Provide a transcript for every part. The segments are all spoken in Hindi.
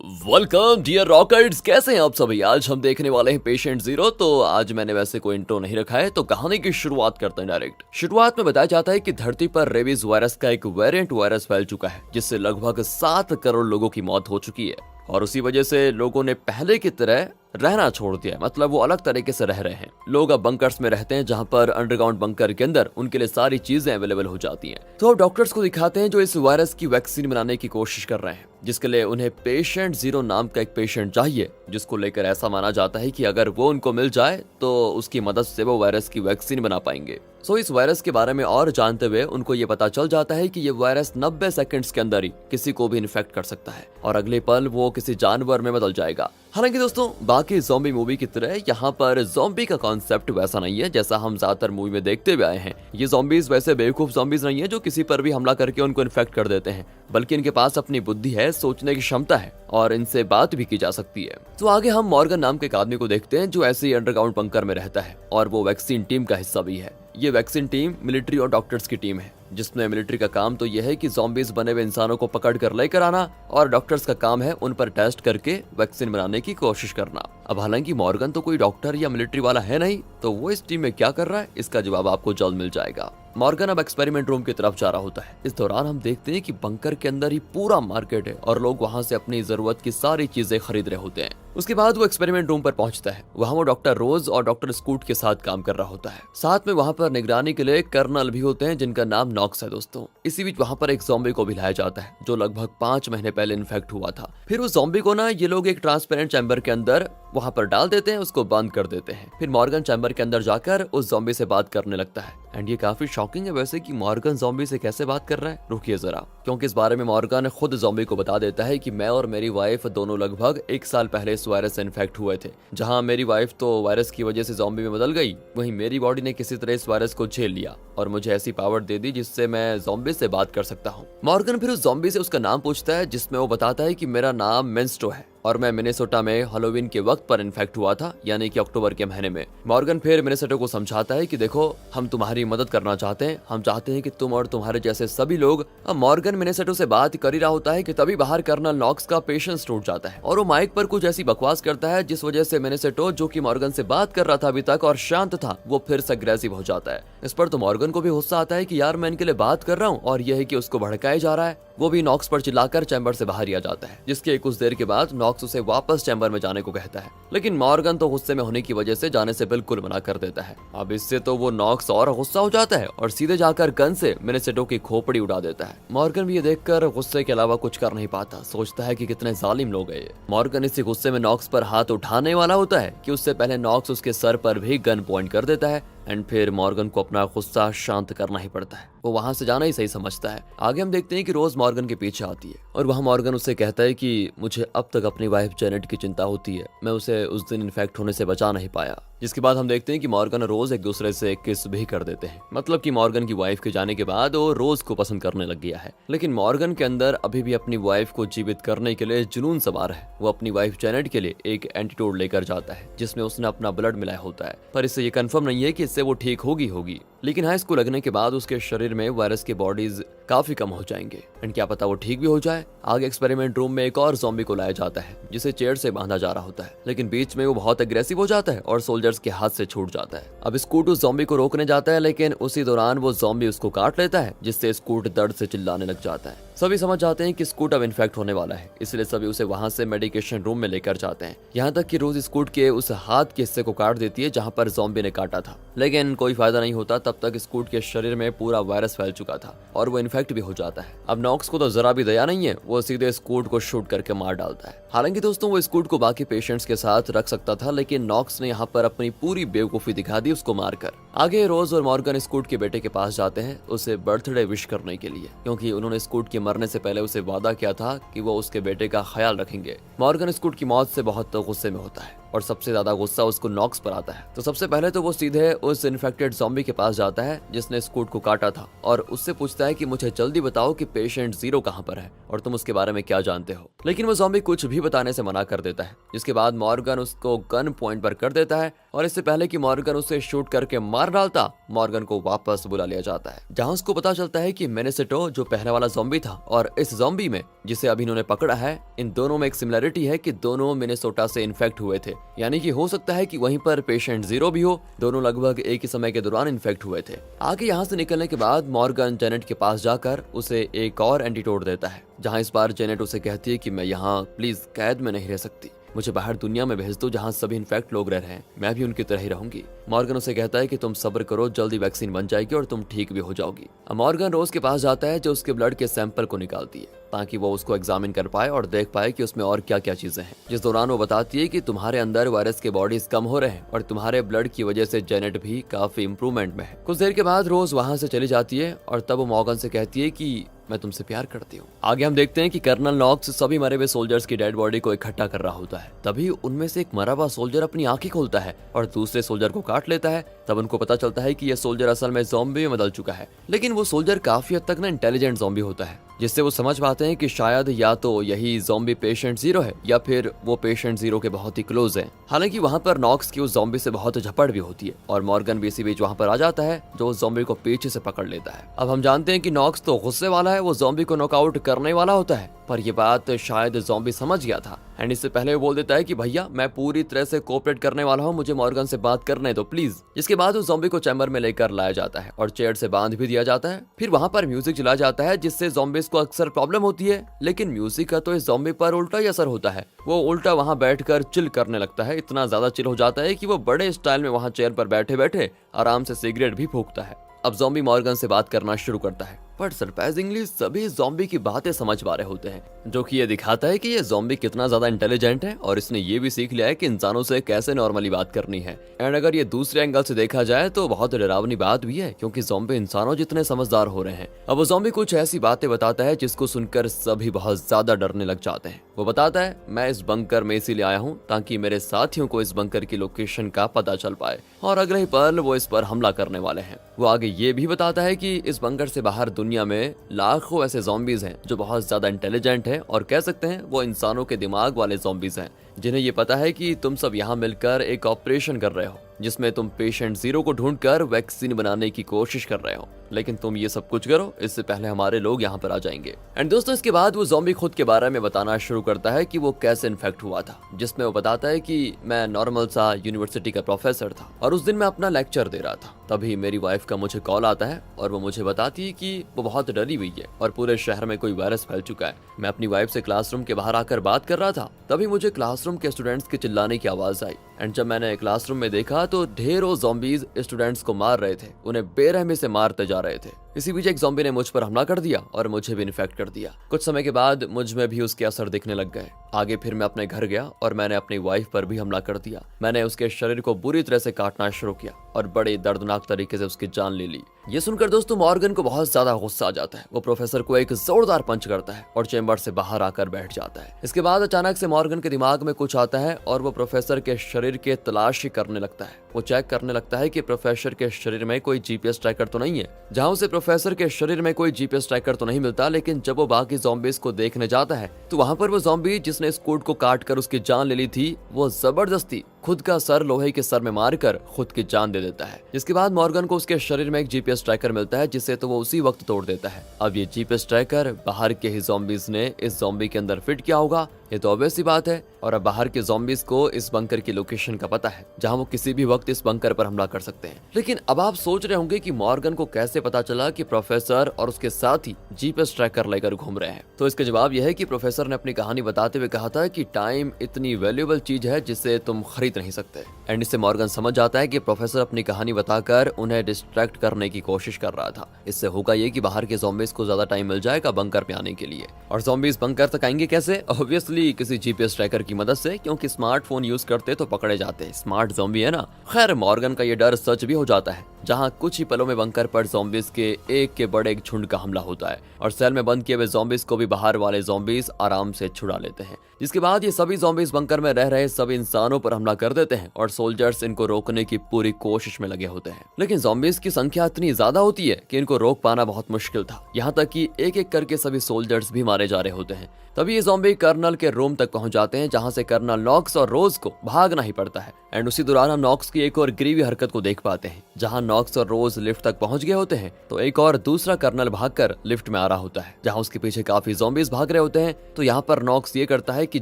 वेलकम डियर रॉकेट्स, कैसे हैं आप सभी। आज हम देखने वाले हैं पेशेंट जीरो। तो आज मैंने वैसे कोई इंट्रो नहीं रखा है, तो कहानी की शुरुआत करते हैं डायरेक्ट। शुरुआत में बताया जाता है कि धरती पर रेबीज वायरस का एक वेरिएंट वायरस फैल चुका है, जिससे लगभग 7 करोड़ लोगों की मौत हो चुकी है। और उसी वजह से लोगों ने पहले की तरह रहना छोड़ दिया है, मतलब वो अलग तरीके से रह रहे हैं। लोग अब बंकर्स में रहते हैं, जहां पर अंडरग्राउंड बंकर के अंदर उनके लिए सारी चीजें अवेलेबल हो जाती हैं। तो अब डॉक्टर्स को दिखाते हैं जो इस वायरस की वैक्सीन बनाने की कोशिश कर रहे हैं, जिसके लिए उन्हें पेशेंट जीरो नाम का एक पेशेंट चाहिए, जिसको लेकर ऐसा माना जाता है कि अगर वो उनको मिल जाए तो उसकी मदद से वो वायरस की वैक्सीन बना पाएंगे। सो इस वायरस के बारे में और जानते हुए उनको ये पता चल जाता है कि ये वायरस 90 सेकंड्स के अंदर ही किसी को भी इन्फेक्ट कर सकता है और अगले पल वो किसी जानवर में बदल जाएगा। हालांकि दोस्तों, बाकी ज़ॉम्बी मूवी की तरह यहाँ पर ज़ॉम्बी का कॉन्सेप्ट वैसा नहीं है जैसा हम ज्यादातर मूवी में देखते हुए आए हैं। ये ज़ॉम्बीज वैसे बेवकूफ ज़ॉम्बीज नहीं है जो किसी पर भी हमला करके उनको इन्फेक्ट कर देते हैं, बल्कि इनके पास अपनी बुद्धि है, सोचने की क्षमता है और इनसे बात भी की जा सकती है। तो आगे हम मॉर्गन नाम के एक आदमी को देखते हैं जो ऐसे ही अंडरग्राउंड बंकर में रहता है और वो वैक्सीन टीम का हिस्सा भी है। ये वैक्सीन टीम मिलिट्री और डॉक्टर्स की टीम है, जिसमें मिलिट्री का काम तो यह है कि ज़ॉम्बीज बने हुए इंसानों को पकड़ कर लेकर आना और डॉक्टर्स का काम है उन पर टेस्ट करके वैक्सीन बनाने की कोशिश करना। अब हालांकि मॉर्गन तो कोई डॉक्टर या मिलिट्री वाला है नहीं, तो वो इस टीम में क्या कर रहा है इसका जवाब आपको जल्द मिल जाएगा। मॉर्गन अब एक्सपेरिमेंट रूम की तरफ जा रहा होता है। इस दौरान हम देखते हैं कि बंकर के अंदर ही पूरा मार्केट है और लोग वहां से अपनी जरूरत की सारी चीजें खरीद रहे होते हैं। उसके बाद वो एक्सपेरिमेंट रूम पर पहुंचता है। वहां वो डॉक्टर रोज और डॉक्टर स्कूट के साथ काम कर रहा होता है। साथ में वहां पर निगरानी के लिए कर्नल भी होते हैं, जिनका नाम नॉक्स है दोस्तों। इसी बीच वहां पर एक ज़ॉम्बी को भी लाया जाता है जो लगभग 5 महीने पहले इन्फेक्ट हुआ था। फिर उस ज़ॉम्बी को ना ये लोग एक ट्रांसपेरेंट चैम्बर के अंदर वहां पर डाल देते हैं, उसको बंद कर देते हैं। फिर मॉर्गन चैम्बर के अंदर जाकर उस ज़ॉम्बी से बात करने लगता है। एंड ये काफी शॉकिंग है वैसे कि मॉर्गन ज़ॉम्बी से कैसे बात कर रहा है। रुकिए जरा, क्योंकि इस बारे में मॉर्गन खुद ज़ॉम्बी को बता देता है कि मैं और मेरी वाइफ दोनों लगभग 1 साल पहले इस वायरस से इन्फेक्ट हुए थे। जहां मेरी वाइफ तो वायरस की वजह से ज़ॉम्बी में बदल गई, वहीं मेरी बॉडी ने किसी तरह इस वायरस को झेल लिया और मुझे ऐसी पावर दे दी जिससे मैं ज़ॉम्बी से बात कर सकता हूँ। मॉर्गन फिर उस ज़ॉम्बी से उसका नाम पूछता है, जिसमें वो बताता है कि मेरा नाम मेंस्टो है और मैं मिनेसोटा में हैलोवीन के वक्त पर इन्फेक्ट हुआ था, यानी कि अक्टूबर के महीने में। मॉर्गन फिर मिनेसोटा को समझाता है कि देखो, हम तुम्हारी मदद करना चाहते हैं, हम चाहते हैं कि तुम और तुम्हारे जैसे सभी लोग। अब मॉर्गन मिनेसोटा से बात कर ही रहा होता है कि तभी बाहर कर्नल नॉक्स का पेशेंस टूट जाता है और वो माइक पर कुछ ऐसी बकवास करता है जिस वजह से मिनेसोटा, जो कि मॉर्गन से बात कर रहा था अभी तक और शांत था, वो फिर से अग्रेसिव हो जाता है। इस पर तो मॉर्गन को भी गुस्सा आता है कि यार मैं इनके लिए बात कर रहा हूँ और यह है कि उसको भड़काया जा रहा है। वो भी नॉक्स पर चिल्लाकर चैम्बर से बाहर आ जाता है, जिसके कुछ देर के बाद नॉक्स उसे वापस चैम्बर में जाने को कहता है, लेकिन मॉर्गन तो गुस्से में होने की वजह से जाने से बिल्कुल मना कर देता है। अब इससे तो वो नॉक्स और गुस्सा हो जाता है और सीधे जाकर गन से मिनेसेटो की खोपड़ी उड़ा देता है। मॉर्गन भी ये देखकर गुस्से के अलावा कुछ कर नहीं पाता, सोचता है कि कितने जालिम लोग हैं। मॉर्गन इसी गुस्से में नॉक्स पर हाथ उठाने वाला होता है कि उससे पहले नॉक्स उसके सर पर भी गन पॉइंट कर देता है। एंड फिर मॉर्गन को अपना गुस्सा शांत करना ही पड़ता है, वो वहां से जाना ही सही समझता है। आगे हम देखते हैं कि रोज मॉर्गन के पीछे आती है और वहां मॉर्गन उससे कहता है कि मुझे अब तक अपनी वाइफ जेनेट की चिंता होती है, मैं उसे उस दिन इन्फेक्ट होने से बचा नहीं पाया। जिसके बाद हम देखते हैं कि मॉर्गन और रोज एक दूसरे से किस भी कर देते हैं, मतलब कि मॉर्गन की वाइफ के जाने के बाद वो रोज को पसंद करने लग गया है। लेकिन मॉर्गन के अंदर अभी भी अपनी वाइफ को जीवित करने के लिए जुनून सवार है। वो अपनी वाइफ जेनेट के लिए एक एंटीडोट लेकर जाता है, जिसमें उसने अपना ब्लड मिलाया होता है, पर इससे ये कंफर्म नहीं है कि इससे वो ठीक होगी। लेकिन हाँ, इसको लगने के बाद उसके शरीर में वायरस के बॉडीज काफी कम हो जाएंगे एंड क्या पता वो ठीक भी हो जाए। आगे एक्सपेरिमेंट रूम में एक और ज़ॉम्बी को लाया जाता है, जिसे चेयर से बांधा जा रहा होता है, लेकिन बीच में वो बहुत एग्रेसिव हो जाता है और सोल्जर्स के हाथ से छूट जाता है। अब स्कूट उस ज़ॉम्बी को रोकने जाता है, लेकिन उसी दौरान वो ज़ॉम्बी उसको काट लेता है, जिससे स्कूट दर्द से चिल्लाने लग जाता है। सभी समझ जाते हैं कि स्कूट अब इन्फेक्ट होने वाला है, इसलिए सभी उसे वहां से मेडिकेशन रूम में लेकर जाते हैं। यहाँ तक कि रोज स्कूट के उस हाथ के हिस्से को काट देती है जहाँ पर ज़ॉम्बी ने काटा था, लेकिन कोई फायदा नहीं होता। तब तक स्कूट के शरीर में पूरा वायरस फैल चुका था और वो इन्फेक्ट भी हो जाता है। अब नॉक्स को तो जरा भी दया नहीं है, वो सीधे स्कूट को शूट करके मार डालता है। हालांकि दोस्तों, वो स्कूट को बाकी पेशेंट्स के साथ रख सकता था, लेकिन नॉक्स ने यहाँ पर अपनी पूरी बेवकूफी दिखा दी उसको मारकर। आगे रोज और मॉर्गन स्कूट के बेटे के पास जाते हैं उसे बर्थडे विश करने के लिए, क्योंकि उन्होंने स्कूट के मरने से पहले उसे वादा किया था कि वो उसके बेटे का ख्याल रखेंगे। मॉर्गन स्कूट की मौत से बहुत गुस्से में होता है और सबसे ज्यादा गुस्सा उसको नॉक्स पर आता है। तो सबसे पहले तो वो सीधे उस इन्फेक्टेड ज़ॉम्बी के पास जाता है जिसने स्कूट को काटा था और उससे पूछता है कि मुझे जल्दी बताओ कि पेशेंट जीरो कहाँ पर है और तुम उसके बारे में क्या जानते हो। लेकिन वो ज़ॉम्बी कुछ भी बताने से मना कर देता है, जिसके बाद मॉर्गन उसको गन पॉइंट पर कर देता है और इससे पहले कि मॉर्गन उसे शूट करके मार डालता, मॉर्गन को वापस बुला लिया जाता है, जहां उसको पता चलता है कि मिनेसोटा जो पहले वाला ज़ॉम्बी था और इस ज़ॉम्बी में जिसे अभी इन्होंने पकड़ा है, इन दोनों में एक सिमिलरिटी है कि दोनों मिनेसोटा से इन्फेक्ट हुए थे। यानी कि हो सकता है कि वहीं पर पेशेंट 0 भी हो, दोनों लगभग एक ही समय के दौरान इन्फेक्ट हुए थे। आगे यहाँ से निकलने के बाद मॉर्गन जेनेट के पास जाकर उसे एक और एंटीडोट देता है, जहाँ इस बार जेनेट उसे कहती है कि मैं यहाँ प्लीज कैद में नहीं रह सकती, मुझे बाहर दुनिया में भेज दो जहाँ सभी इन्फेक्ट लोग रह रहे हैं, मैं भी उनकी तरह ही रहूंगी। मॉर्गन उसे कहता है कि तुम सब्र करो, जल्दी वैक्सीन बन जाएगी और तुम ठीक भी हो जाओगी। अब मॉर्गन रोज के पास जाता है जो उसके ब्लड के सैंपल को निकालती है ताकि वो उसको एग्जामिन कर पाए और देख पाए कि उसमें और क्या क्या चीजें हैं। जिस दौरान वो बताती है कि तुम्हारे अंदर वायरस के बॉडीज कम हो रहे हैं और तुम्हारे ब्लड की वजह से जेनेट भी काफी इंप्रूवमेंट में है। कुछ देर के बाद रोज वहां से चली जाती है और तब वो मॉर्गन से कहती है कि मैं तुमसे प्यार करती हूँ। आगे हम देखते हैं कि कर्नल नॉक्स सभी मरे हुए सोल्जर्स की डेड बॉडी को इकट्ठा कर रहा होता है। तभी उनमें से एक मरा हुआ सोल्जर अपनी आंखें खोलता है और दूसरे सोल्जर को काट लेता है। तब उनको पता चलता है कि यह सोल्जर असल में ज़ॉम्बी में बदल चुका है, लेकिन वो सोल्जर काफी हद तक ना इंटेलिजेंट ज़ॉम्बी होता है, जिससे वो समझ पाते हैं कि शायद या तो यही ज़ॉम्बी पेशेंट 0 है या फिर वो पेशेंट 0 के बहुत ही क्लोज है। हालांकि वहाँ पर नॉक्स की उस ज़ॉम्बी से बहुत झपड़ भी होती है और मॉर्गन भी इसी बीच वहाँ पर आ जाता है, जो उस ज़ॉम्बी को पीछे से पकड़ लेता है। अब हम जानते हैं कि नॉक्स तो गुस्से वाला है, वो ज़ॉम्बी को नॉकआउट करने वाला होता है, पर ये बात शायद ज़ॉम्बी समझ गया था एंड इससे पहले वो बोल देता है कि भैया मैं पूरी तरह से कोऑपरेट करने वाला हूँ, मुझे मॉर्गन से बात करने दो प्लीज। इसके बाद उस ज़ॉम्बी को चैम्बर में लेकर लाया जाता है और चेयर से बांध भी दिया जाता है। फिर वहाँ पर म्यूजिक चला जाता है, जिससे ज़ॉम्बीज को अक्सर प्रॉब्लम होती है, लेकिन म्यूजिक का तो इस ज़ॉम्बी पर उल्टा ही असर होता है। वो उल्टा वहाँ बैठकर चिल करने लगता है, इतना ज्यादा चिल हो जाता है कि वो बड़े स्टाइल में वहाँ चेयर पर बैठे बैठे आराम से सिगरेट भी फूकता है। अब ज़ॉम्बी मॉर्गन से बात करना शुरू करता है, पर सरप्राइजिंगली सभी ज़ॉम्बी की बातें समझ पा रहे होते हैं, जो कि ये दिखाता है कि ये ज़ॉम्बी कितना ज्यादा इंटेलिजेंट है और इसने ये भी सीख लिया है कि इंसानों से कैसे नॉर्मली बात करनी है। एंड अगर ये दूसरे एंगल से देखा जाए तो बहुत डरावनी बात भी है, क्योंकि ज़ॉम्बी इंसानों जितने समझदार हो रहे हैं। अब वो ज़ॉम्बी कुछ ऐसी बातें बताता है जिसको सुनकर सभी बहुत ज्यादा डरने लग जाते हैं। वो बताता है मैं इस बंकर में इसीलिए आया हूँ ताकि मेरे साथियों को इस बंकर की लोकेशन का पता चल पाए और अगले ही पल वो इस पर हमला करने वाले हैं। वो आगे ये भी बताता है कि इस बंकर से बाहर दुनिया में लाखों ऐसे ज़ॉम्बीज हैं जो बहुत ज्यादा इंटेलिजेंट हैं और कह सकते हैं वो इंसानों के दिमाग वाले ज़ॉम्बीज हैं, जिन्हें ये पता है कि तुम सब यहाँ मिलकर एक ऑपरेशन कर रहे हो जिसमें तुम पेशेंट 0 को ढूंढकर वैक्सीन बनाने की कोशिश कर रहे हो, लेकिन तुम ये सब कुछ करो इससे पहले हमारे लोग यहाँ पर आ जाएंगे। एंड दोस्तों इसके बाद वो ज़ॉम्बी खुद के बारे में बताना शुरू करता है कि वो कैसे इन्फेक्ट हुआ था, जिसमें वो बताता है कि मैं नॉर्मल सा यूनिवर्सिटी का प्रोफेसर था और उस दिन मैं अपना लेक्चर दे रहा था। तभी मेरी वाइफ का मुझे कॉल आता है और वो मुझे बताती है कि वो बहुत डरी हुई है और पूरे शहर में कोई वायरस फैल चुका है। मैं अपनी वाइफ से क्लासरूम के बाहर आकर बात कर रहा था, तभी मुझे क्लासरूम के स्टूडेंट्स के चिल्लाने की आवाज आई एंड जब मैंने क्लासरूम में देखा तो ढेरों ज़ॉम्बीज स्टूडेंट्स को मार रहे थे, उन्हें बेरहमी से मारते जा रहे थे। इसी बीच एक ज़ॉम्बी ने मुझ पर हमला कर दिया और मुझे भी इन्फेक्ट कर दिया। कुछ समय के बाद मुझ में भी उसके असर दिखने लग गए। आगे फिर मैं अपने घर गया और मैंने अपनी वाइफ पर भी हमला कर दिया। मैंने उसके शरीर को बुरी तरह से काटना शुरू किया और बड़े दर्दनाक तरीके से उसकी जान ले ली। ये सुनकर दोस्तों मॉर्गन को बहुत ज्यादा गुस्सा आ जाता है। वो प्रोफेसर को एक जोरदार पंच करता है और चेंबर से बाहर आकर बैठ जाता है। इसके बाद अचानक से मॉर्गन के दिमाग में कुछ आता है और वो प्रोफेसर के शरीर के तलाशी करने लगता है। वो चेक करने लगता है कि प्रोफेसर के शरीर में कोई जीपीएस ट्रैकर तो नहीं है। जहां उसे प्रोफेसर के शरीर में कोई जीपीएस ट्रैकर तो नहीं मिलता, लेकिन जब वो बाकी ज़ॉम्बीज को देखने जाता है तो वहां पर वो ज़ॉम्बी जिसने इस कोड को काट कर उसकी जान ले ली थी, वो जबरदस्ती खुद का सर लोहे के सर में मारकर खुद की जान दे देता है। जिसके बाद मॉर्गन को उसके शरीर में एक जीपीएस ट्रैकर मिलता है, जिससे तो वो उसी वक्त तोड़ देता है। अब ये जीपीएस ट्रैकर बाहर के ही ज़ॉम्बीज ने इस ज़ॉम्बी के अंदर फिट किया होगा, ये तो ऑब्वियस सी बात है। और अब बाहर के ज़ॉम्बीज को इस बंकर की लोकेशन का पता है, जहां वो किसी भी वक्त इस बंकर पर हमला कर सकते हैं। लेकिन अब आप सोच रहे होंगे कि मॉर्गन को कैसे पता चला कि प्रोफेसर और उसके साथी जीपीएस ट्रैकर लेकर घूम रहे हैं। तो इसका जवाब यह है कि प्रोफेसर ने अपनी कहानी बताते हुए कहा था कि टाइम इतनी वैल्यूएबल चीज है जिसे तुम खरीद नहीं सकते। एंड इससे मॉर्गन समझ जाता है कि प्रोफेसर अपनी कहानी बताकर उन्हें डिस्ट्रैक्ट करने की कोशिश कर रहा था। इससे होगा ये कि बाहर के ज़ॉम्बीज को ज्यादा टाइम मिल जाएगा बंकर पे आने के लिए। और ज़ॉम्बीज बंकर तक आएंगे कैसे? ऑब्वियसली किसी जीपीएस ट्रैकर की मदद से, क्योंकि स्मार्टफोन यूज करते तो पकड़े जाते हैं। स्मार्ट ज़ॉम्बी है ना। खैर मॉर्गन का ये डर सच भी हो जाता है, जहां कुछ ही पलों में बंकर पर ज़ॉम्बीज के एक के बड़े एक झुंड का हमला होता है और सेल में बंद किए हुए ज़ॉम्बीज को भी बाहर वाले ज़ॉम्बीज आराम से छुड़ा लेते हैं। जिसके बाद ये सभी ज़ॉम्बीज बंकर में रह रहे सभी इंसानों पर हमला कर देते हैं और सोल्जर्स इनको रोकने की पूरी कोशिश में लगे होते हैं। लेकिन ज़ॉम्बीज की संख्या इतनी ज्यादा होती है कि इनको रोक पाना बहुत मुश्किल था। यहाँ तक कि एक एक करके सभी सोल्जर्स भी मारे जा रहे होते हैं। तभी ये ज़ॉम्बी कर्नल के रूम तक पहुंच जाते हैं, जहां से कर्नल नॉक्स और रोज को भागना ही पड़ता है। एंड उसी दौरान हम नॉक्स की एक और ग्रीवी हरकत को देख पाते हैं। जहां नॉक्स और रोज लिफ्ट तक पहुंच गए होते हैं तो एक और दूसरा कर्नल भागकर लिफ्ट में आ रहा होता है, जहां उसके पीछे काफी ज़ॉम्बीज भाग रहे होते हैं। तो यहाँ पर नॉक्स ये करता है कि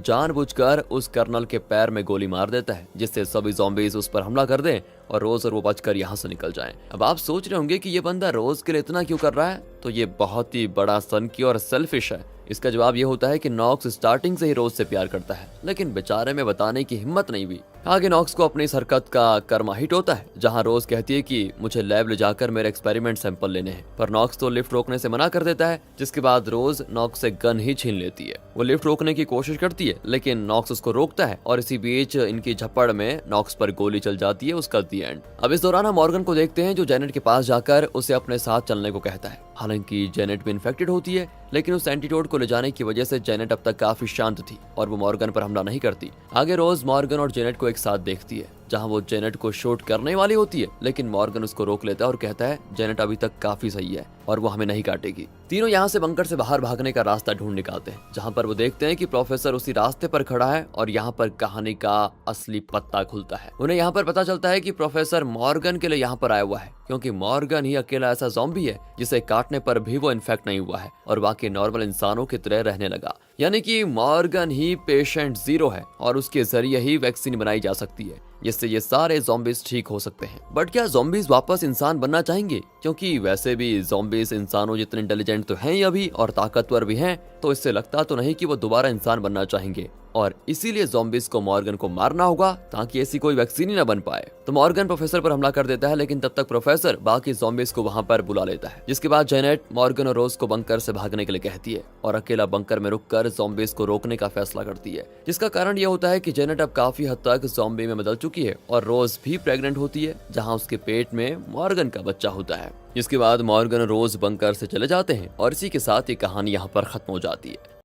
जानबूझकर उस कर्नल के पैर में गोली मार देता है, जिससे सभी ज़ॉम्बीज उस पर हमला कर दें और रोज और वो बचकर यहाँ से निकल जाएं। अब आप सोच रहे होंगे कि ये बंदा रोज के लिए इतना क्यों कर रहा है, तो ये बहुत ही बड़ा सनकी और सेल्फिश है। इसका जवाब ये होता है कि नॉक्स स्टार्टिंग से ही रोज से प्यार करता है, लेकिन बेचारे में बताने की हिम्मत नहीं हुई। आगे नॉक्स को अपनी इस हरकत का कर्मा हिट होता है, जहां रोज कहती है कि मुझे लैब ले जाकर मेरे एक्सपेरिमेंट सैंपल लेने हैं, पर नॉक्स तो लिफ्ट रोकने से मना कर देता है, जिसके बाद रोज नॉक्स से गन ही छीन लेती है। वो लिफ्ट रोकने की कोशिश करती है, लेकिन नॉक्स उसको रोकता है और इसी बीच इनकी झपड़ में नॉक्स पर गोली चल जाती है। उसका दी एंड। अब इस दौरान हम मॉर्गन को देखते हैं, जो जेनेट के पास जाकर उसे अपने साथ चलने को कहता है। हालांकि जेनेट भी इन्फेक्टेड होती है, लेकिन उस एंटीडोट को ले जाने की वजह से जेनेट अब तक काफी शांत थी और वो मॉर्गन पर हमला नहीं करती। आगे रोज मॉर्गन और जेनेट को एक साथ देखती है, जहां वो जेनेट को शूट करने वाली होती है, लेकिन मॉर्गन उसको रोक लेता है और कहता है जेनेट अभी तक काफी सही है और वो हमें नहीं काटेगी। तीनों यहाँ से बंकर से बाहर भागने का रास्ता ढूंढ निकालते हैं, जहां पर वो देखते हैं कि प्रोफेसर उसी रास्ते पर खड़ा है और यहाँ पर कहानी का असली पत्ता खुलता है। उन्हें यहाँ पर पता चलता है कि प्रोफेसर मॉर्गन के लिए यहाँ पर आया हुआ है, क्योंकि मॉर्गन ही अकेला ऐसा ज़ॉम्बी है जिसे काटने पर भी वो इन्फेक्ट नहीं हुआ है और बाकी नॉर्मल इंसानों की तरह रहने लगा। यानी कि मॉर्गन ही पेशेंट जीरो है और उसके जरिए ही वैक्सीन बनाई जा सकती है, जिससे ये सारे ज़ॉम्बीज ठीक हो सकते हैं। बट क्या ज़ॉम्बीज वापस इंसान बनना चाहेंगे? क्योंकि वैसे भी ज़ॉम्बीज इंसानों जितने इंटेलिजेंट तो हैं ही अभी और ताकतवर भी हैं, तो इससे लगता तो नहीं कि वो दोबारा इंसान बनना चाहेंगे और इसीलिए ज़ॉम्बीज को मॉर्गन को मारना होगा ताकि ऐसी कोई वैक्सीन ही न बन पाए। तो मॉर्गन प्रोफेसर पर हमला कर देता है, लेकिन तब तक प्रोफेसर बाकी ज़ॉम्बीज को वहां पर बुला लेता है, जिसके बाद जेनेट मॉर्गन और रोज को बंकर से भागने के लिए कहती है और अकेला बंकर में रुककर ज़ॉम्बीज को रोकने का फैसला करती है। जिसका कारण यह होता है कि जेनेट अब काफी हद तक ज़ॉम्बी में बदल चुकी है और रोज भी प्रेग्नेंट होती है, जहाँ उसके पेट में मॉर्गन का बच्चा होता है। जिसके बाद मॉर्गन और रोज बंकर से चले जाते हैं और इसी के साथ ये कहानी यहाँ पर खत्म हो जाती है।